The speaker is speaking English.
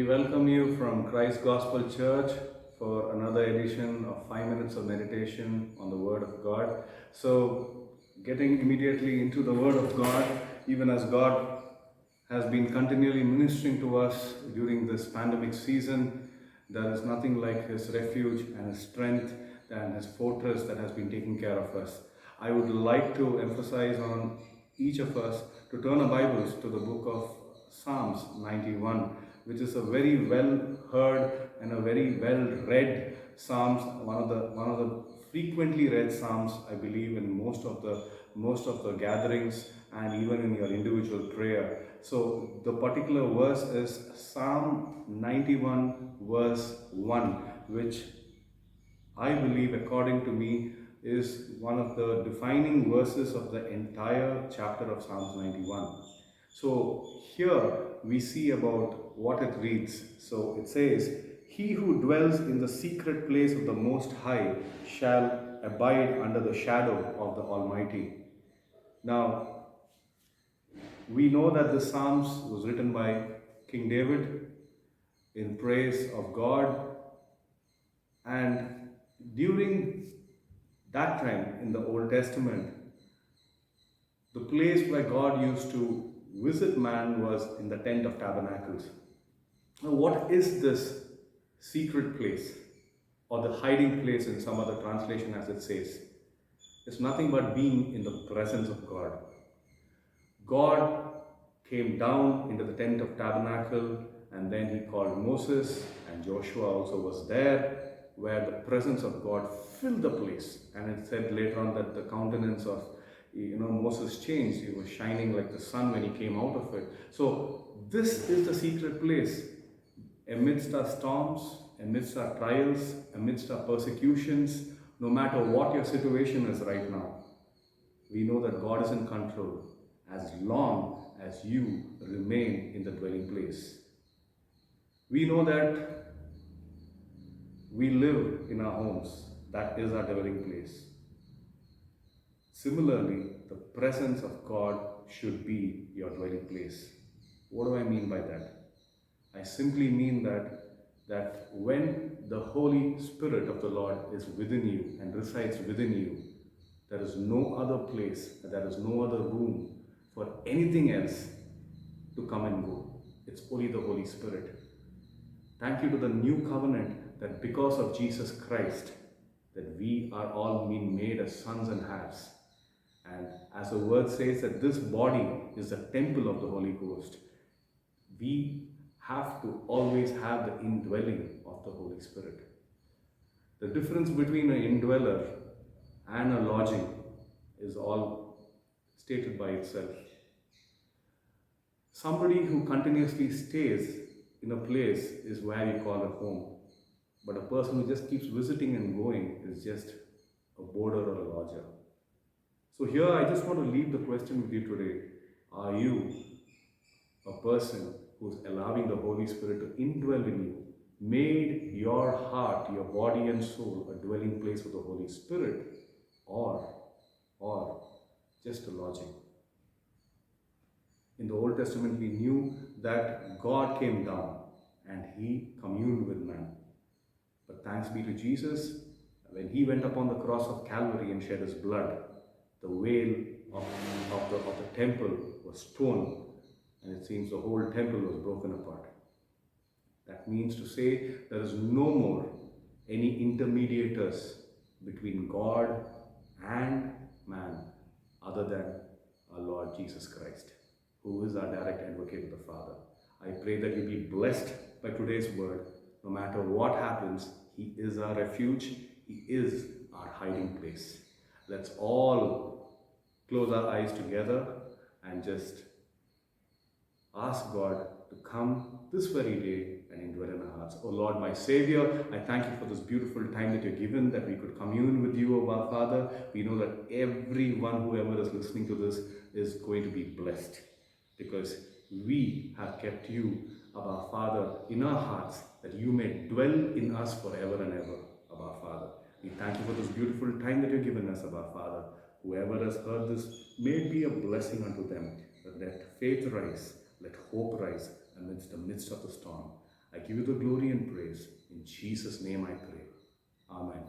We welcome you from Christ Gospel Church for another edition of 5 minutes of meditation on the Word of God. So, getting immediately into the Word of God, even as God has been continually ministering to us during this pandemic season, there is nothing like His refuge and His strength and His fortress that has been taking care of us. I would like to emphasize on each of us to turn our Bibles to the book of Psalms 91, which is a very well heard and a very well read Psalms, one of the frequently read Psalms, I believe, in most of the gatherings and even in your individual prayer. So the particular verse is Psalm 91 verse 1, which I believe, according to me, is one of the defining verses of the entire chapter of Psalms 91. So here we see about what it reads. So it says, "He who dwells in the secret place of the Most High shall abide under the shadow of the Almighty." Now, we know that this Psalms was written by King David in praise of God, and during that time in the Old Testament, the place where God used to visit man was in the tent of tabernacles. Now, what is this secret place or the hiding place in some other translation, as it says? It's nothing but being in the presence of God. God came down into the tent of tabernacle, and then He called Moses, and Joshua also was there, where the presence of God filled the place. And it said later on that the countenance of Moses changed. He was shining like the sun when he came out of it. So this is the secret place. Amidst our storms, amidst our trials, amidst our persecutions, no matter what your situation is right now, we know that God is in control as long as you remain in the dwelling place. We know that we live in our homes. That is our dwelling place. Similarly, the presence of God should be your dwelling place. What do I mean by that? I simply mean that when the Holy Spirit of the Lord is within you and resides within you, there is no other place, there is no other room for anything else to come and go. It's only the Holy Spirit. Thank you to the new covenant that because of Jesus Christ, that we are all being made as sons and heirs. And as the word says that this body is the temple of the Holy Ghost, we have to always have the indwelling of the Holy Spirit. The difference between an indweller and a lodging is all stated by itself. Somebody who continuously stays in a place is where you call a home. But a person who just keeps visiting and going is just a boarder or a lodger. So here I just want to leave the question with you today. Are you a person who's allowing the Holy Spirit to indwell in you, made your heart, your body and soul a dwelling place for the Holy Spirit, or just a lodging? In the Old Testament, we knew that God came down and He communed with man. But thanks be to Jesus, when He went upon the cross of Calvary and shed His blood, the veil of the temple was torn, and it seems the whole temple was broken apart. That means to say there is no more any intermediators between God and man other than our Lord Jesus Christ, who is our direct advocate with the Father. I pray that you be blessed by today's word. No matter what happens, He is our refuge. He is our hiding place. Let's all close our eyes together and just ask God to come this very day and indwell in our hearts. Oh Lord, my Savior, I thank You for this beautiful time that You've given, that we could commune with You, O our Father. We know that everyone, whoever is listening to this, is going to be blessed, because we have kept You, our Father, in our hearts, that You may dwell in us forever and ever, our Father. We thank You for this beautiful time that You've given us, our Father. Whoever has heard this, may it be a blessing unto them. Let faith rise, let hope rise amidst the midst of the storm. I give you the glory and praise. In Jesus' name I pray. Amen.